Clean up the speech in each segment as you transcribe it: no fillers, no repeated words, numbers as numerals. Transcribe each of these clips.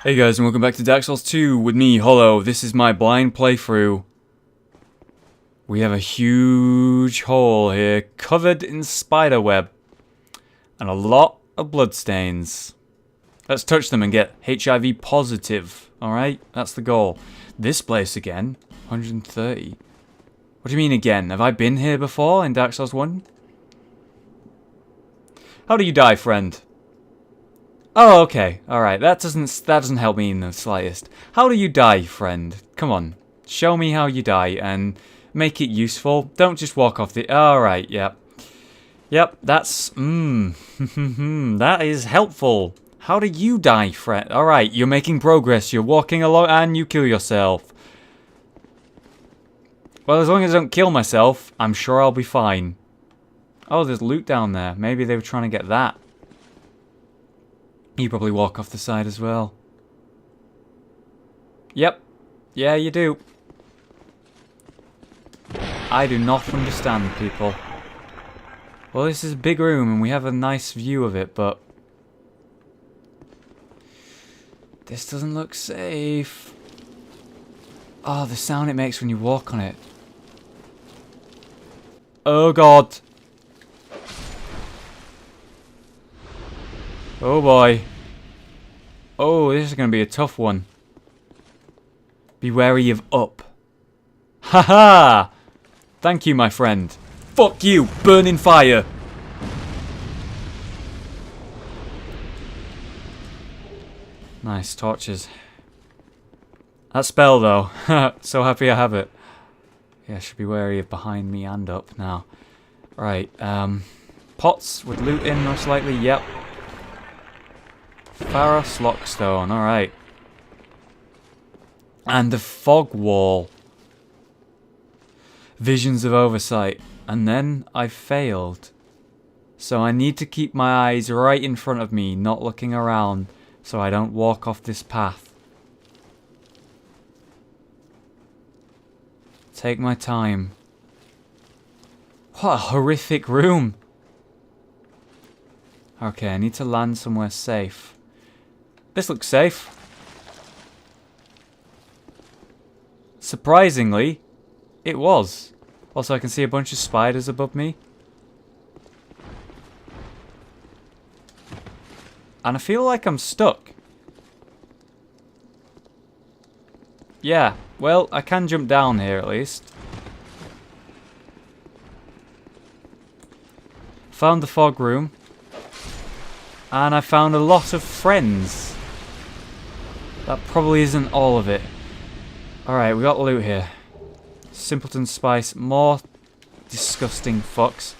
Hey guys, and welcome back to Dark Souls 2 with me, Hollow. This is my blind playthrough. We have a huge hole here, covered in spider web. And a lot of bloodstains. Let's touch them and get HIV positive. Alright, that's the goal. This place again, 130. What do you mean again? Have I been here before in Dark Souls 1? How do you die, friend? Oh, okay. Alright, that doesn't help me in the slightest. How do you die, friend? Come on. Show me how you die and make it useful. Don't just walk off the... Alright, yep. Yep, that's... that is helpful. How do you die, friend? Alright, you're making progress. You're walking along and you kill yourself. Well, as long as I don't kill myself, I'm sure I'll be fine. Oh, there's loot down there. Maybe they were trying to get that. You probably walk off the side as well. Yep. Yeah, you do. I do not understand, people. Well, this is a big room and we have a nice view of it, but... this doesn't look safe. Oh, the sound it makes when you walk on it. Oh, God. Oh boy. Oh, this is going to be a tough one. Be wary of up. Haha! Thank you, my friend. Fuck you! Burn in fire! Nice, torches. That spell, though. So happy I have it. Yeah, should be wary of behind me and up now. Right, pots with loot in, most likely. Yep. Pharos Lockstone, alright. And the fog wall. Visions of oversight. And then I failed. So I need to keep my eyes right in front of me, not looking around, so I don't walk off this path. Take my time. What a horrific room. Okay, I need to land somewhere safe. This looks safe. Surprisingly, it was. Also, I can see a bunch of spiders above me. And I feel like I'm stuck. Yeah, well, I can jump down here at least. Found the fog room. And I found a lot of friends. That probably isn't all of it. Alright, we got loot here. Simpleton Spice. More disgusting fucks.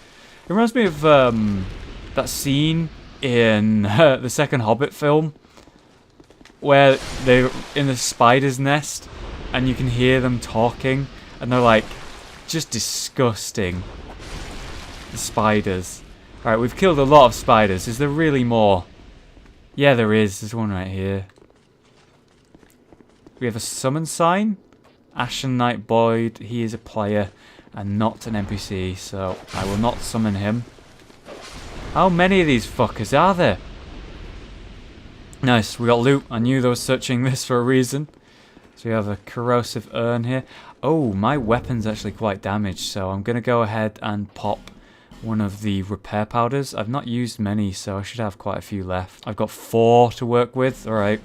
It reminds me of that scene in the second Hobbit film. Where they're in the spider's nest. And you can hear them talking. And they're like, just disgusting. The spiders. Alright, we've killed a lot of spiders. Is there really more? Yeah, there is. There's one right here. We have a summon sign. Ashen Knight Boyd. He is a player and not an NPC, so I will not summon him. How many of these fuckers are there? Nice, we got loot. I knew they were searching this for a reason. So we have a corrosive urn here. Oh, my weapon's actually quite damaged, so I'm going to go ahead and pop one of the repair powders. I've not used many, so I should have quite a few left. I've got 4 to work with. Alright,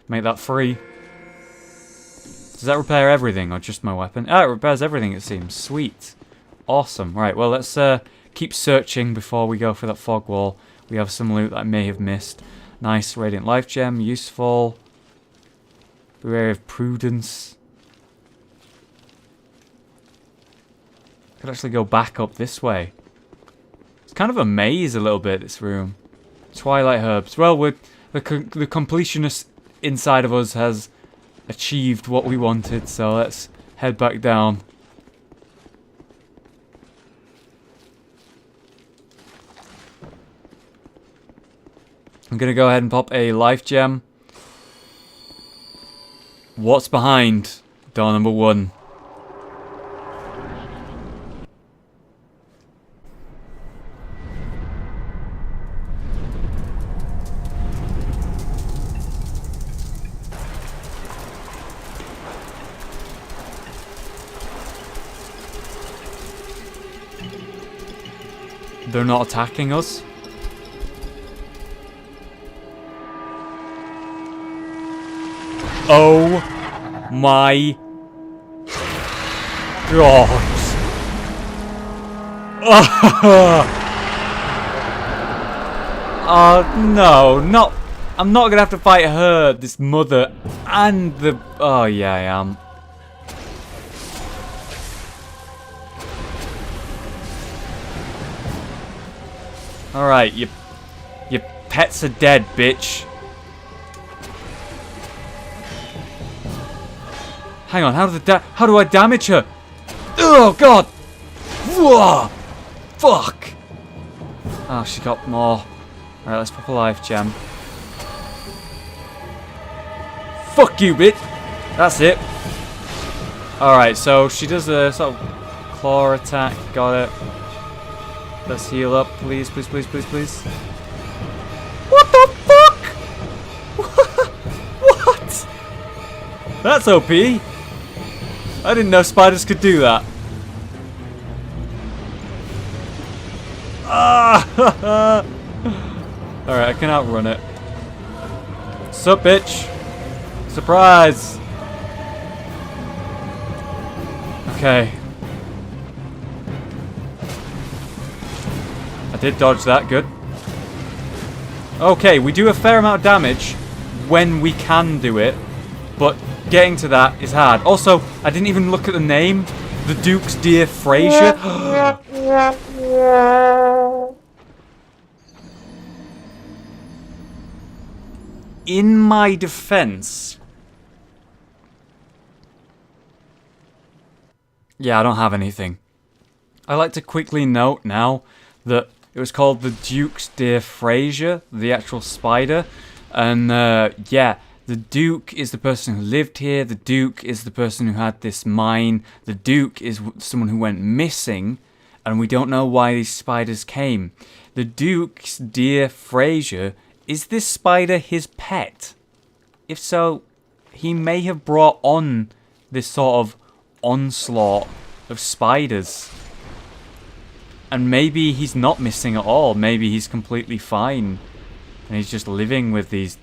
make that 3. Does that repair everything or just my weapon? Oh, it repairs everything, it seems. Sweet. Awesome. Right, well, let's keep searching before we go for that fog wall. We have some loot that I may have missed. Nice Radiant Life Gem. Useful. Beware of Prudence. Could actually go back up this way. It's kind of a maze a little bit, this room. Twilight Herbs. Well, the completionist inside of us has achieved what we wanted, so let's head back down. I'm gonna go ahead and pop a life gem. What's behind door number 1? they're not attacking us. Oh my god. No, not. I'm not gonna have to fight her, this mother, and the. Oh yeah, I am. All right, your pets are dead, bitch. Hang on, how do I damage her? Oh god! Whoa! Fuck! Oh, she got more. Alright, let's pop a life gem. Fuck you, bitch! That's it. Alright, so she does a sort of claw attack. Got it. Let's heal up, please, please, please, please, please. What the fuck? What? That's OP. I didn't know spiders could do that. Ah! Alright, I can outrun it. Sup, bitch? Surprise! Okay. I did dodge that, good. Okay, we do a fair amount of damage when we can do it, but getting to that is hard. Also, I didn't even look at the name. The Duke's dear Freja. In my defense, yeah, I don't have anything. I like to quickly note now that it was called the Duke's dear Freja, the actual spider, and yeah, the Duke is the person who lived here. The Duke is the person who had this mine. The Duke is someone who went missing, and we don't know why these spiders came. The Duke's dear Freja. Is this spider his pet? If so, he may have brought on this sort of onslaught of spiders. And maybe he's not missing at all. Maybe he's completely fine. And he's just living with these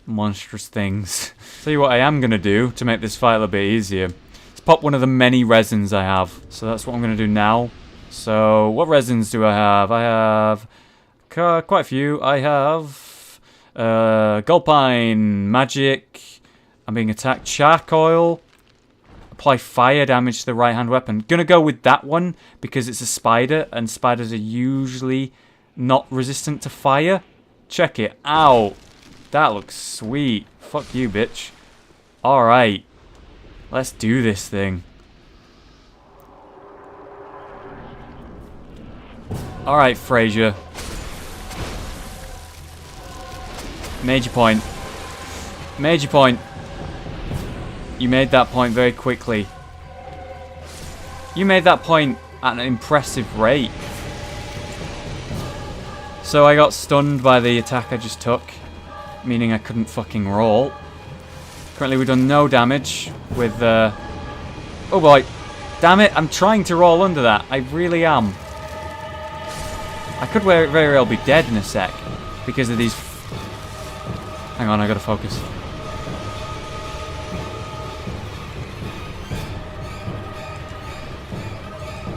monstrous things. Tell you what I am going to do to make this fight a little bit easier. Let's pop one of the many resins I have. So that's what I'm going to do now. So what resins do I have? I have quite a few. I have gold pine, magic. I'm being attacked. Charcoal. Apply fire damage to the right hand weapon. Gonna go with that one because it's a spider and spiders are usually not resistant to fire. Check it out. That looks sweet. Fuck you, bitch. Alright. Let's do this thing. Alright, Freja. Major point. Major point. You made that point very quickly. You made that point at an impressive rate. So I got stunned by the attack I just took, meaning I couldn't fucking roll. Currently we've done no damage with oh boy. Damn it, I'm trying to roll under that. I really am. I could very well be dead in a sec because of these. Hang on, I gotta focus.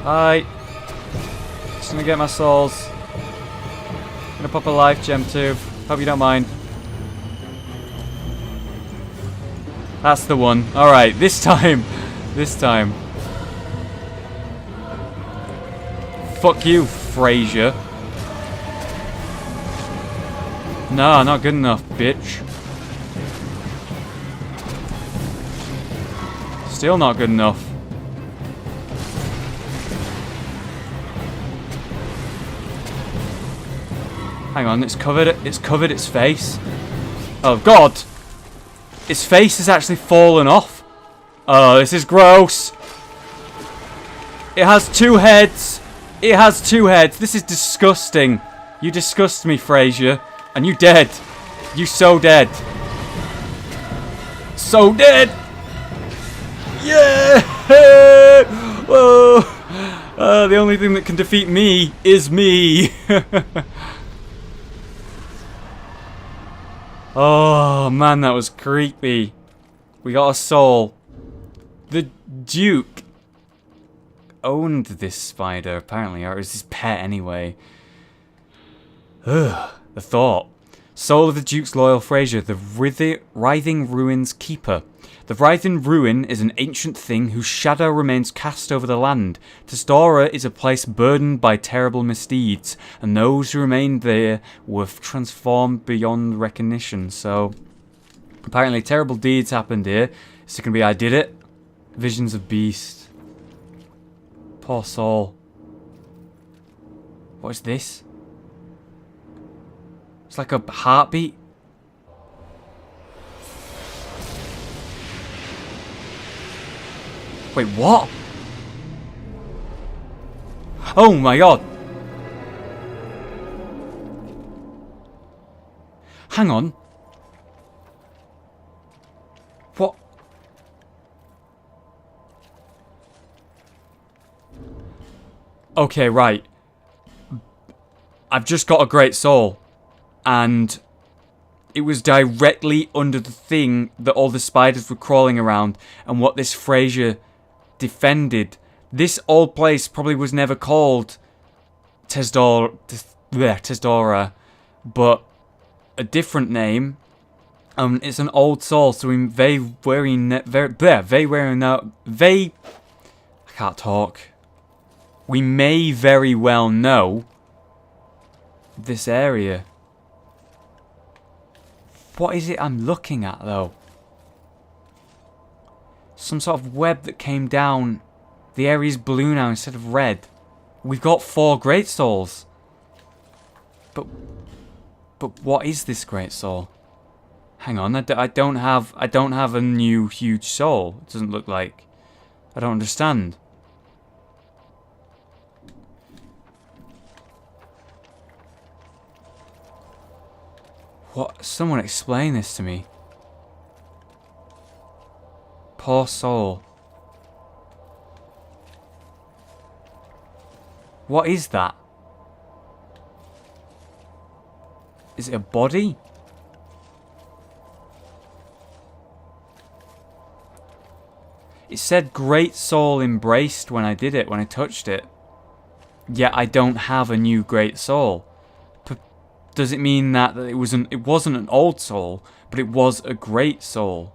Hi. Just gonna get my souls. Gonna pop a life gem too. Hope you don't mind. That's the one. Alright, this time. This time. Fuck you, Freja. No, not good enough, bitch. Still not good enough. Hang on, it's covered its face. Oh god! Its face has actually fallen off. Oh, this is gross. It has two heads. It has two heads. This is disgusting. You disgust me, Freja. And you dead. You so dead. So dead! Yeah! Whoa! The only thing that can defeat me is me. Oh man, that was creepy. We got a soul. The Duke owned this spider, apparently, or it was his pet anyway. Ugh, the thought. Soul of the Duke's loyal Freja, the Writhing Ruin's keeper. The Writhing Ruin is an ancient thing whose shadow remains cast over the land. Tesdora is a place burdened by terrible misdeeds, and those who remained there were transformed beyond recognition. So, apparently terrible deeds happened here. Is it going to be I did it? Visions of Beast. Poor soul. What is this? It's like a heartbeat. Wait, what? Oh my god. Hang on. What? Okay, right. I've just got a great soul. And it was directly under the thing that all the spiders were crawling around, and what this Freja defended. This old place probably was never called Tesdora, but a different name. It's an old soul, so I can't talk. We may very well know this area. What is it I'm looking at, though? Some sort of web that came down. The area's blue now instead of red. We've got 4 great souls. But what is this great soul? Hang on, I don't have a new huge soul. It doesn't look like. I don't understand. What? Someone explain this to me. Poor soul. What is that? Is it a body? It said Great Soul Embraced when I did it, when I touched it. Yet I don't have a new Great Soul. Does it mean that it wasn't an old soul, but it was a great soul?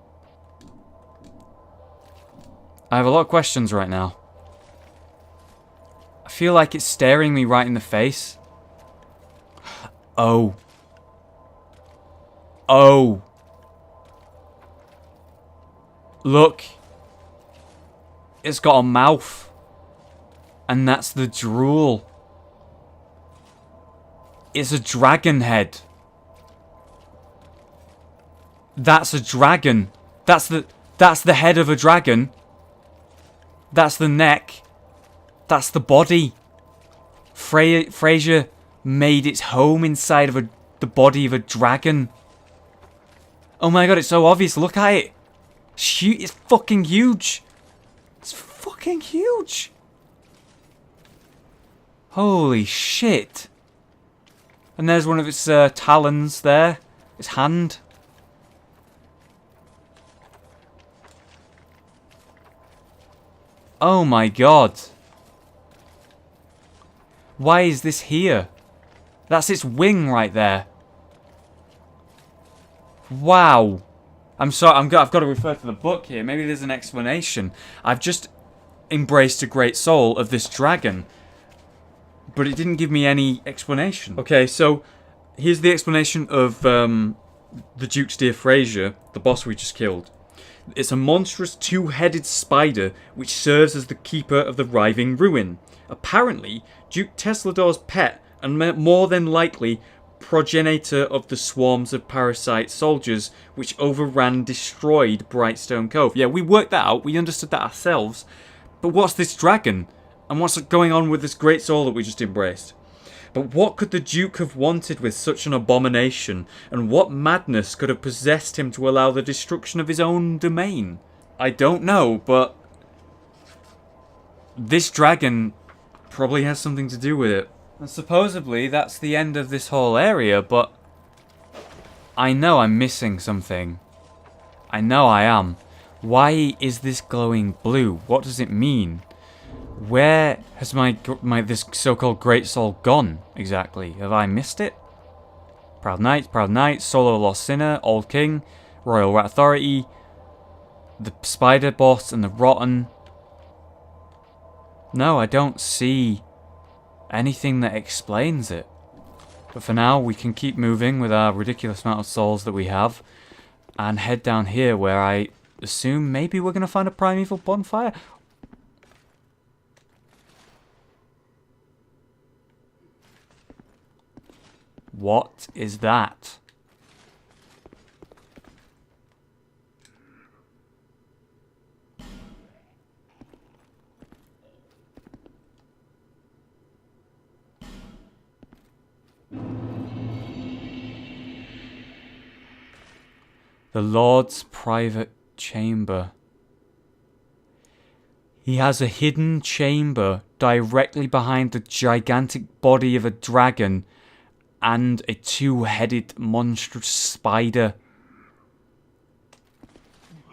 I have a lot of questions right now. I feel like it's staring me right in the face. Oh. Oh. Look. It's got a mouth. And that's the drool. It's a dragon head. That's a dragon. That's the head of a dragon. That's the neck. That's the body. Freja made its home inside of the body of a dragon. Oh my god, it's so obvious. Look at it. It's fucking huge. It's fucking huge. Holy shit. And there's one of its talons there. Its hand. Oh my god. Why is this here? That's its wing right there. Wow. I'm sorry, I've got to refer to the book here. Maybe there's an explanation. I've just embraced a great soul of this dragon, but it didn't give me any explanation. Okay, so here's the explanation of the Duke's dear Freja, the boss we just killed. It's a monstrous two-headed spider which serves as the keeper of the writhing ruin. Apparently, Duke Teslador's pet, and more than likely progenitor of the swarms of parasite soldiers which overran destroyed Brightstone Cove. Yeah, we worked that out, we understood that ourselves. But what's this dragon? And what's going on with this great soul that we just embraced? But what could the Duke have wanted with such an abomination? And what madness could have possessed him to allow the destruction of his own domain? I don't know, but this dragon probably has something to do with it. And supposedly that's the end of this whole area, but I know I'm missing something. I know I am. Why is this glowing blue? What does it mean? Where has my this so-called Great Soul gone exactly? Have I missed it? Proud Knight, Solo Lost Sinner, Old King, Royal Rat Authority, the Spider Boss, and the Rotten. No, I don't see anything that explains it. But for now, we can keep moving with our ridiculous amount of souls that we have, and head down here where I assume maybe we're going to find a primeval bonfire. What is that? The Lord's private chamber. He has a hidden chamber directly behind the gigantic body of a dragon and a two-headed monstrous spider.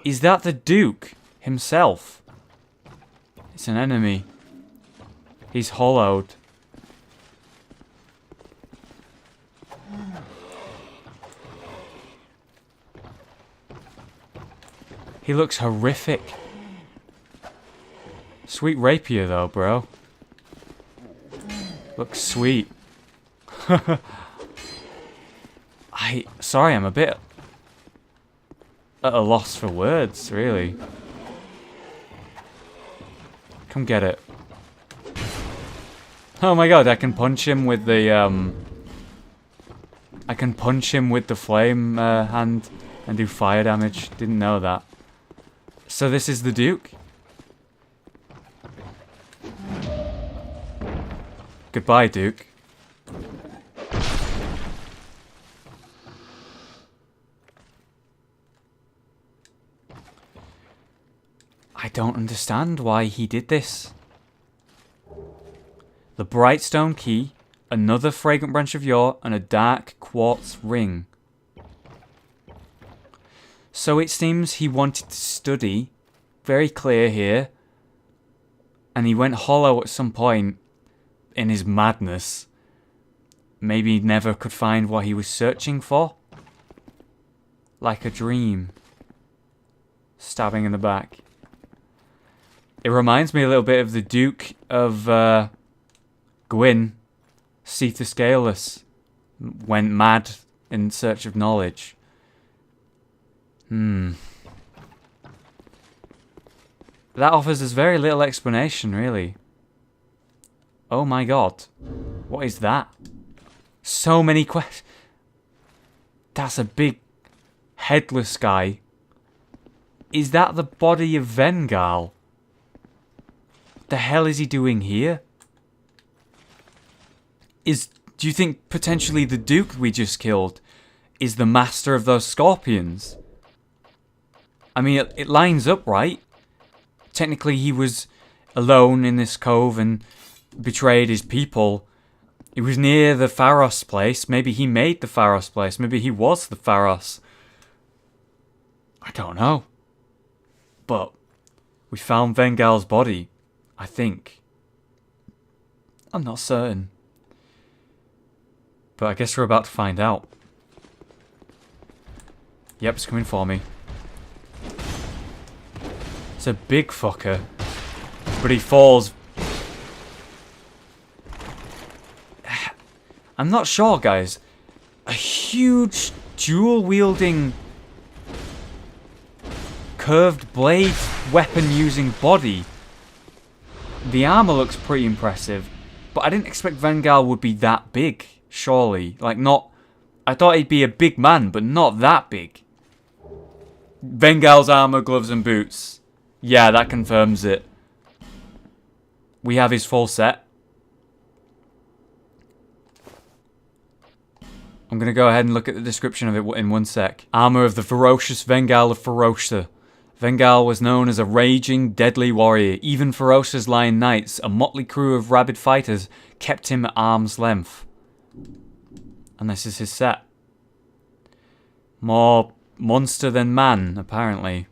Is that the Duke himself? It's an enemy. He's hollowed. He looks horrific. Sweet rapier though, bro. Looks sweet. Sorry, I'm a bit at a loss for words, really. Come get it. Oh my god, I can punch him with the I can punch him with the flame hand and do fire damage. Didn't know that. So this is the Duke? Goodbye, Duke. I don't understand why he did this. The Brightstone key, another fragrant branch of yore, and a dark quartz ring. So it seems he wanted to study. Very clear here. And he went hollow at some point in his madness. Maybe he never could find what he was searching for. Like a dream. Stabbing in the back. It reminds me a little bit of the Duke of Gwyn. Seath the Scaleless. Went mad in search of knowledge. That offers us very little explanation, really. Oh my god. What is that? So many questions. That's a big headless guy. Is that the body of Vengarl? The hell is he doing here? Do you think potentially the Duke we just killed is the master of those scorpions? I mean, it lines up, right? Technically, he was alone in this cove and betrayed his people. He was near the Pharos place. Maybe he made the Pharos place. Maybe he was the Pharos. I don't know. But we found Vengarl's body, I think. I'm not certain. But I guess we're about to find out. Yep, it's coming for me. It's a big fucker. But he falls. I'm not sure, guys. A huge dual-wielding curved blade weapon-using body. The armor looks pretty impressive. But I didn't expect Vengarl would be that big, surely. Like, not... I thought he'd be a big man, but not that big. Vengarl's armor, gloves, and boots. Yeah, that confirms it. We have his full set. I'm going to go ahead and look at the description of it in one sec. Armor of the ferocious Vengarl of Ferocia. Vengarl was known as a raging, deadly warrior. Even ferocious lion knights, a motley crew of rabid fighters, kept him at arm's length. And this is his set. More monster than man, apparently.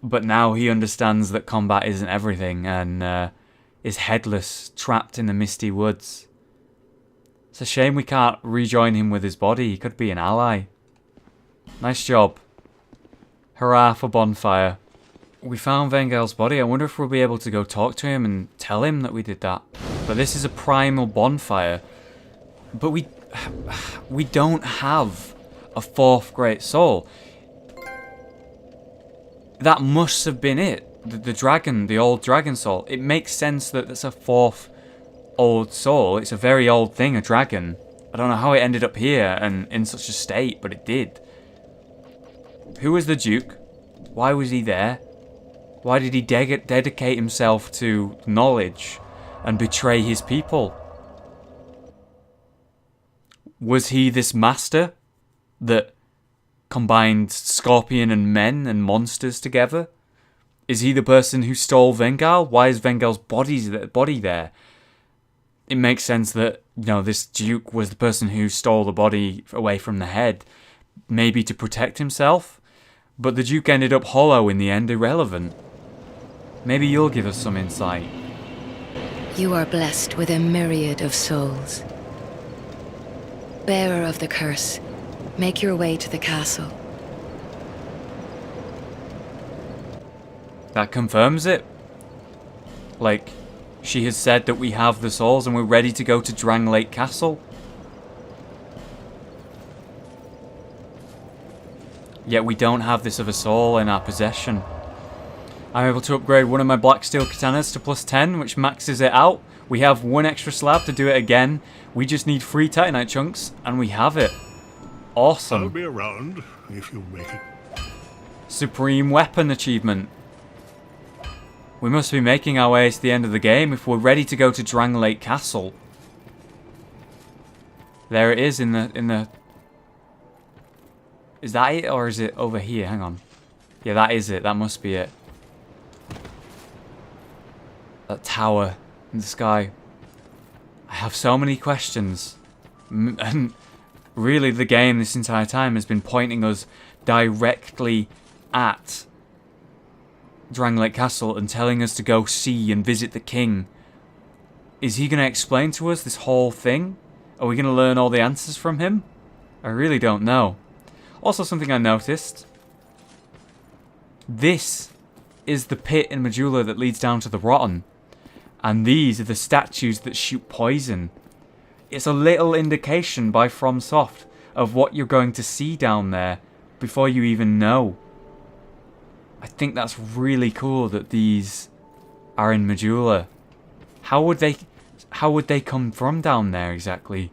But now he understands that combat isn't everything and is headless, trapped in the misty woods. It's a shame we can't rejoin him with his body. He could be an ally. Nice job. Hurrah for Bonfire. We found Vengarl's body. I wonder if we'll be able to go talk to him and tell him that we did that. But this is a primal bonfire. But we don't have a fourth great soul. That must have been it. The dragon, the old dragon soul. It makes sense that it's a fourth old soul. It's a very old thing, a dragon. I don't know how it ended up here and in such a state, but it did. Who was the Duke? Why was he there? Why did he dedicate himself to knowledge and betray his people? Was he this master that combined scorpion and men and monsters together? Is he the person who stole Vengarl? Why is Vengarl's body there? It makes sense that, you know, this Duke was the person who stole the body away from the head, maybe to protect himself. But the Duke ended up hollow in the end, irrelevant. Maybe you'll give us some insight. You are blessed with a myriad of souls. Bearer of the curse, make your way to the castle. That confirms it. Like, she has said that we have the souls and we're ready to go to Drang Lake Castle. Yet we don't have this other soul in our possession. I'm able to upgrade one of my black steel katanas to +10, which maxes it out. We have one extra slab to do it again. We just need 3 titanite chunks, and we have it. Awesome. I'll be around if you make it. Supreme Weapon achievement. We must be making our way to the end of the game if we're ready to go to Drang Lake Castle. There it is in the... Is that it, or is it over here? Hang on. Yeah, that is it. That must be it. That tower in the sky. I have so many questions. And really, the game this entire time has been pointing us directly at Drang Lake Castle and telling us to go see and visit the king. Is he going to explain to us this whole thing? Are we going to learn all the answers from him? I really don't know. Also, something I noticed. This is the pit in Majula that leads down to the Rotten. And these are the statues that shoot poison. It's a little indication by FromSoft of what you're going to see down there before you even know. I think that's really cool that these are in Majula. How would they come from down there exactly?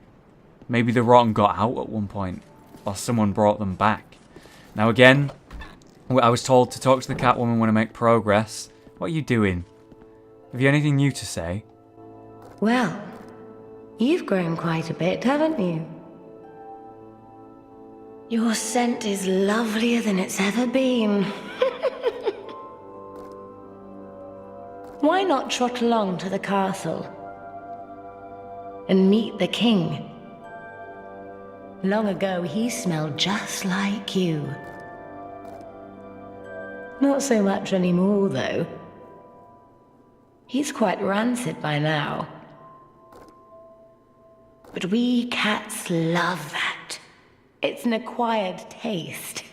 Maybe the Rotten got out at one point. Or someone brought them back. Now again, I was told to talk to the Catwoman when I make progress. What are you doing? Have you anything new to say? Well, you've grown quite a bit, haven't you? Your scent is lovelier than it's ever been. Why not trot along to the castle and meet the king? Long ago, he smelled just like you. Not so much anymore, though. He's quite rancid by now. But we cats love that. It's an acquired taste.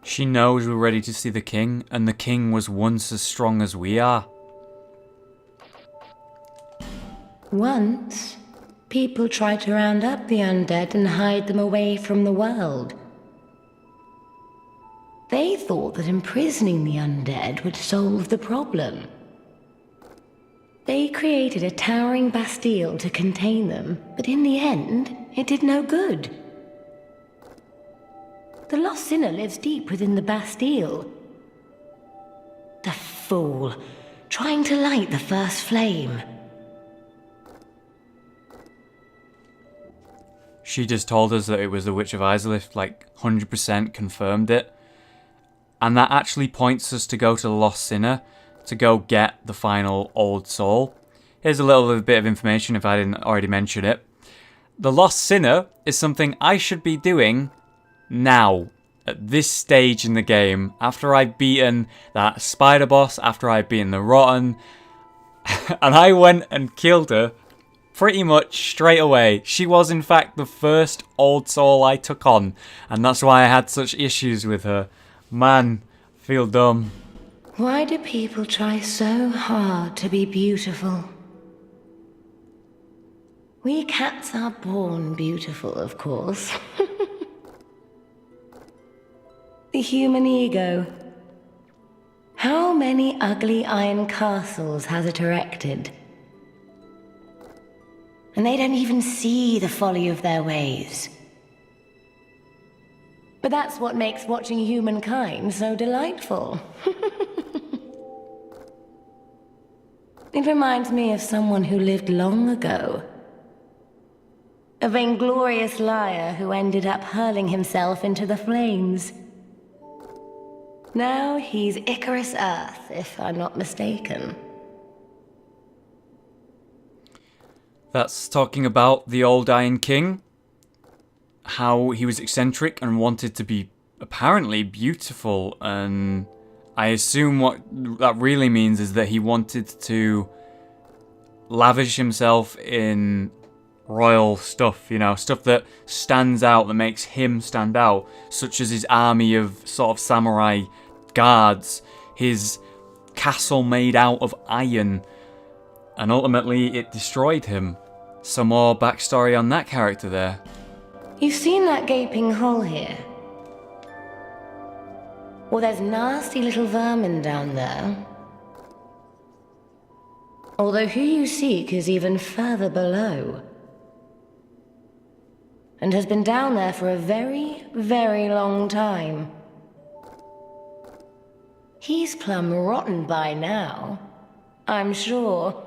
She knows we're ready to see the king, and the king was once as strong as we are. Once, people tried to round up the undead and hide them away from the world. They thought that imprisoning the undead would solve the problem. They created a towering bastille to contain them, but in the end, it did no good. The lost sinner lives deep within the bastille. The fool, trying to light the first flame. She just told us that it was the Witch of Izalith, like 100% confirmed it. And that actually points us to go to the Lost Sinner to go get the final Old Soul. Here's a little bit of information if I didn't already mention it. The Lost Sinner is something I should be doing now, at this stage in the game, after I've beaten that spider boss, after I've beaten the Rotten, and I went and killed her pretty much straight away. She was in fact the first Old Soul I took on, and that's why I had such issues with her. Man, feel dumb. Why do people try so hard to be beautiful? We cats are born beautiful, of course. The human ego. How many ugly iron castles has it erected? And they don't even see the folly of their ways. But that's what makes watching humankind so delightful. It reminds me of someone who lived long ago. A vainglorious liar who ended up hurling himself into the flames. Now he's Icarus Earth, if I'm not mistaken. That's talking about the old Iron King. How he was eccentric and wanted to be apparently beautiful, and I assume what that really means is that he wanted to lavish himself in royal stuff, you know, stuff that stands out, that makes him stand out, such as his army of sort of samurai guards, his castle made out of iron, and ultimately it destroyed him. Some more backstory on that character there. You've seen that gaping hole here? Well, there's nasty little vermin down there. Although who you seek is even further below. And has been down there for a very, very long time. He's plumb rotten by now, I'm sure.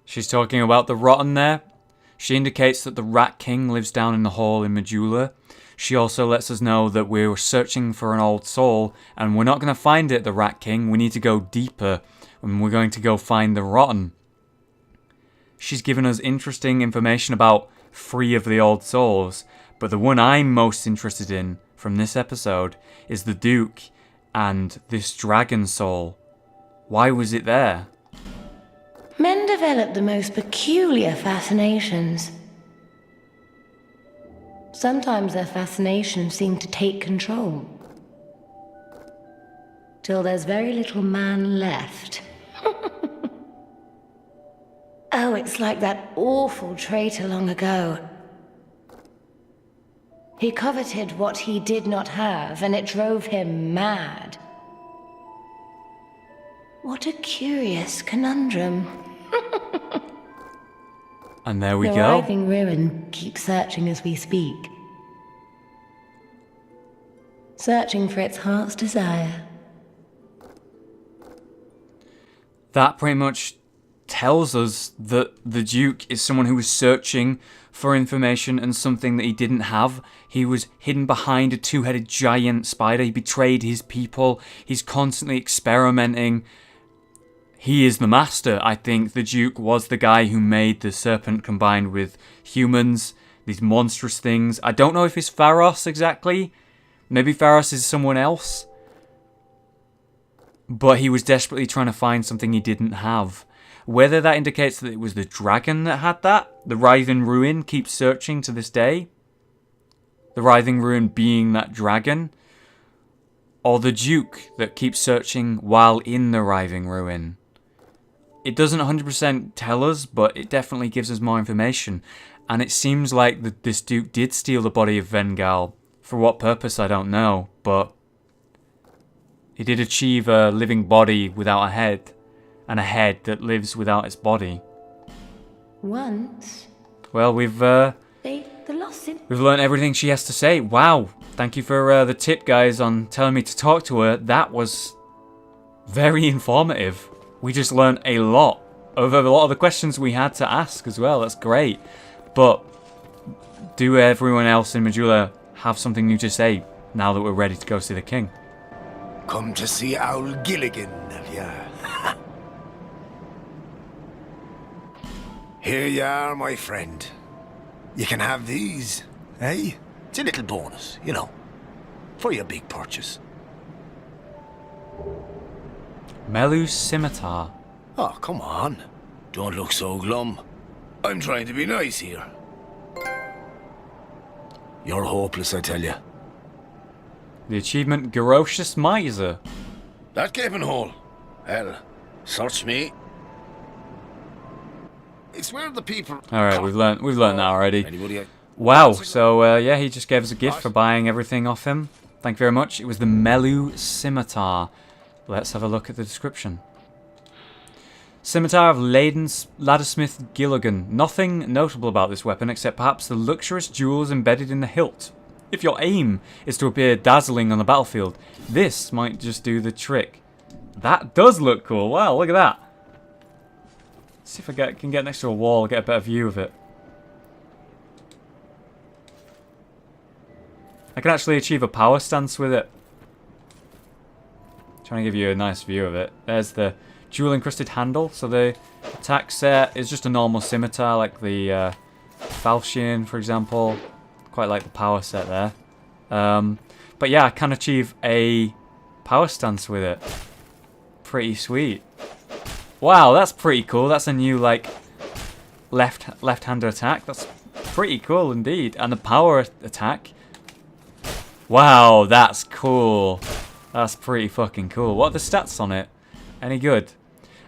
She's talking about the Rotten there. She indicates that the Rat King lives down in the hall in Majula. She also lets us know that we're searching for an old soul, and we're not going to find it, the Rat King. We need to go deeper, and we're going to go find the Rotten. She's given us interesting information about 3 of the old souls, but the one I'm most interested in from this episode is the Duke and this dragon soul. Why was it there? Men develop the most peculiar fascinations. Sometimes their fascinations seem to take control. Till there's very little man left. Oh, it's like that awful traitor long ago. He coveted what he did not have, and it drove him mad. What a curious conundrum. And there we the go. The writhing ruin keeps searching as we speak. Searching for its heart's desire. That pretty much tells us that the Duke is someone who was searching for information and something that he didn't have. He was hidden behind a 2-headed giant spider. He betrayed his people. He's constantly experimenting. He is the master. I think the Duke was the guy who made the serpent combined with humans, these monstrous things. I don't know if it's Pharos exactly. Maybe Pharos is someone else. But he was desperately trying to find something he didn't have. Whether that indicates that it was the dragon that had that, the Writhing Ruin keeps searching to this day. The Writhing Ruin being that dragon. Or the Duke that keeps searching while in the Writhing Ruin. It doesn't 100% tell us, but it definitely gives us more information. And it seems like this Duke did steal the body of Vengarl. For what purpose, I don't know, but he did achieve a living body without a head, and a head that lives without its body. Once. Well, we've The lost in. learned everything she has to say. Wow, thank you for the tip, guys, on telling me to talk to her. That was very informative. We just learned a lot of a lot of the questions we had to ask as well. That's great. But do everyone else in Majula have something new to say now that we're ready to go see the king? Come to see Owl Gilligan, have ya? Here you are, my friend. You can have these, eh? It's a little bonus, you know, for your big purchase. Melu's scimitar. Oh, come on. Don't look so glum. I'm trying to be nice here. You're hopeless, I tell you. The achievement Ferocious Miser. That gaping hole. Hell, search me. It's where the people... Alright, we've learned that already. Anybody... Wow, so yeah, he just gave us a gift for buying everything off him. Thank you very much. It was the Melu Scimitar. Let's have a look at the description. Scimitar of Laddersmith Gilligan. Nothing notable about this weapon except perhaps the luxurious jewels embedded in the hilt. If your aim is to appear dazzling on the battlefield, this might just do the trick. That does look cool. Wow, look at that. Let's see if I can get next to a wall, get a better view of it. I can actually achieve a power stance with it. Trying to give you a nice view of it. There's the jewel encrusted handle. So the attack set is just a normal scimitar like the Falchion, for example. Quite like the power set there. But yeah, I can achieve a power stance with it. Pretty sweet. Wow, that's pretty cool. That's a new like left-hander attack. That's pretty cool indeed. And the power attack. Wow, that's cool. That's pretty fucking cool. What are the stats on it? Any good?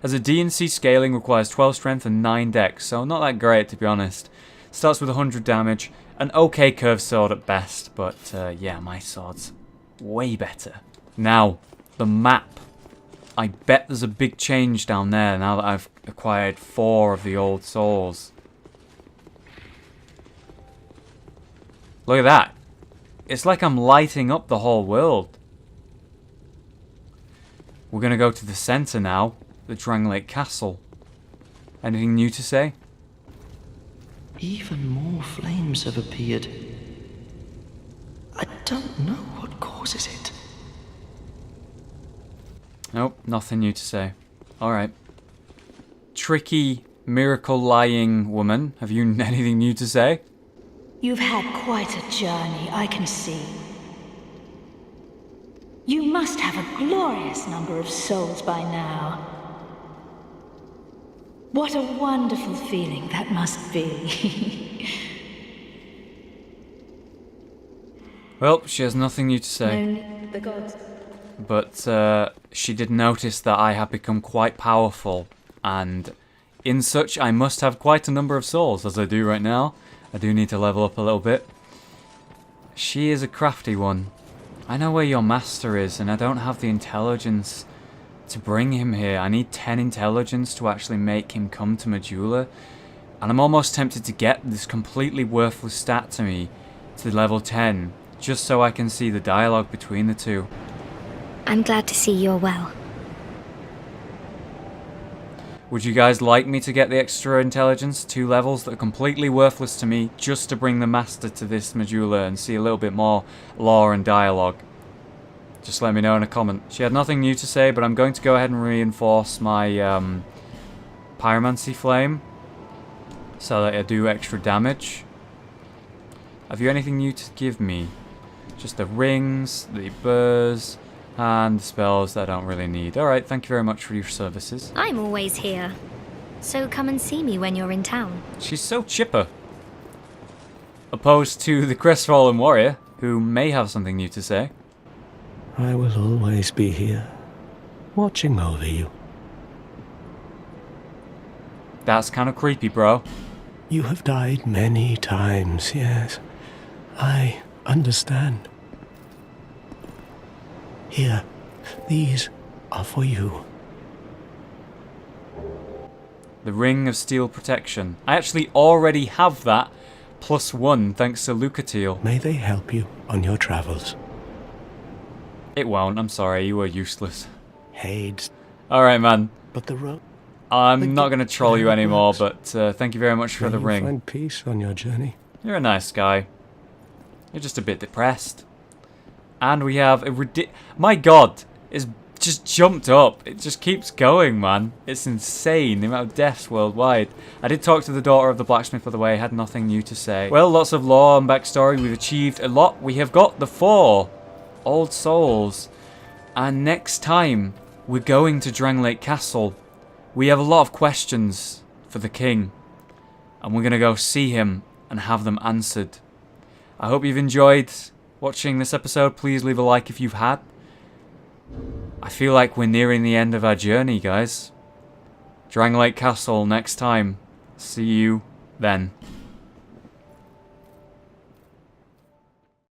As a D&C scaling requires 12 strength and 9 dex, so not that great to be honest. Starts with 100 damage. An okay curved sword at best, but yeah, my sword's way better. Now, the map. I bet there's a big change down there now that I've acquired 4 of the old souls. Look at that. It's like I'm lighting up the whole world. We're going to go to the centre now, the Drang Lake Castle. Anything new to say? Even more flames have appeared. I don't know what causes it. Nope, nothing new to say. Alright. Tricky, miracle-lying woman, have you anything new to say? You've had quite a journey, I can see. You must have a glorious number of souls by now. What a wonderful feeling that must be. Well, she has nothing new to say. Only the gods. But she did notice that I have become quite powerful, and in such I must have quite a number of souls, as I do right now. I do need to level up a little bit. She is a crafty one. I know where your master is, and I don't have the intelligence to bring him here. I need 10 intelligence to actually make him come to Majula, and I'm almost tempted to get this completely worthless stat to me to level 10, just so I can see the dialogue between the two. I'm glad to see you're well. Would you guys like me to get the extra intelligence, 2 levels that are completely worthless to me, just to bring the master to this Majula and see a little bit more lore and dialogue? Just let me know in a comment. She had nothing new to say, but I'm going to go ahead and reinforce my Pyromancy Flame so that I do extra damage. Have you anything new to give me? Just the rings, the burrs, and the spells that I don't really need. Alright, thank you very much for your services. I'm always here. So come and see me when you're in town. She's so chipper. Opposed to the crestfallen warrior, who may have something new to say. I will always be here, watching over you. That's kind of creepy, bro. You have died many times, yes. I understand. Here, these are for you. The Ring of Steel Protection. I actually already have that, +1, thanks to Lucatiel. May they help you on your travels. It won't, I'm sorry, you were useless. Hades. Alright, man. But the road... I'm not going to troll you how it anymore, works. but thank you very much for May the you ring. find peace on your journey. You're a nice guy. You're just a bit depressed. And we have a my god, it's just jumped up. It just keeps going, man. It's insane, the amount of deaths worldwide. I did talk to the daughter of the blacksmith, by the way. I had nothing new to say. Well, lots of lore and backstory. We've achieved a lot. We have got the 4 old souls. And next time, we're going to Dranglake Castle. We have a lot of questions for the king. And we're going to go see him and have them answered. I hope you've enjoyed watching this episode. Please leave a like if you've had. I feel like we're nearing the end of our journey, guys. Dranglake Castle next time. See you then.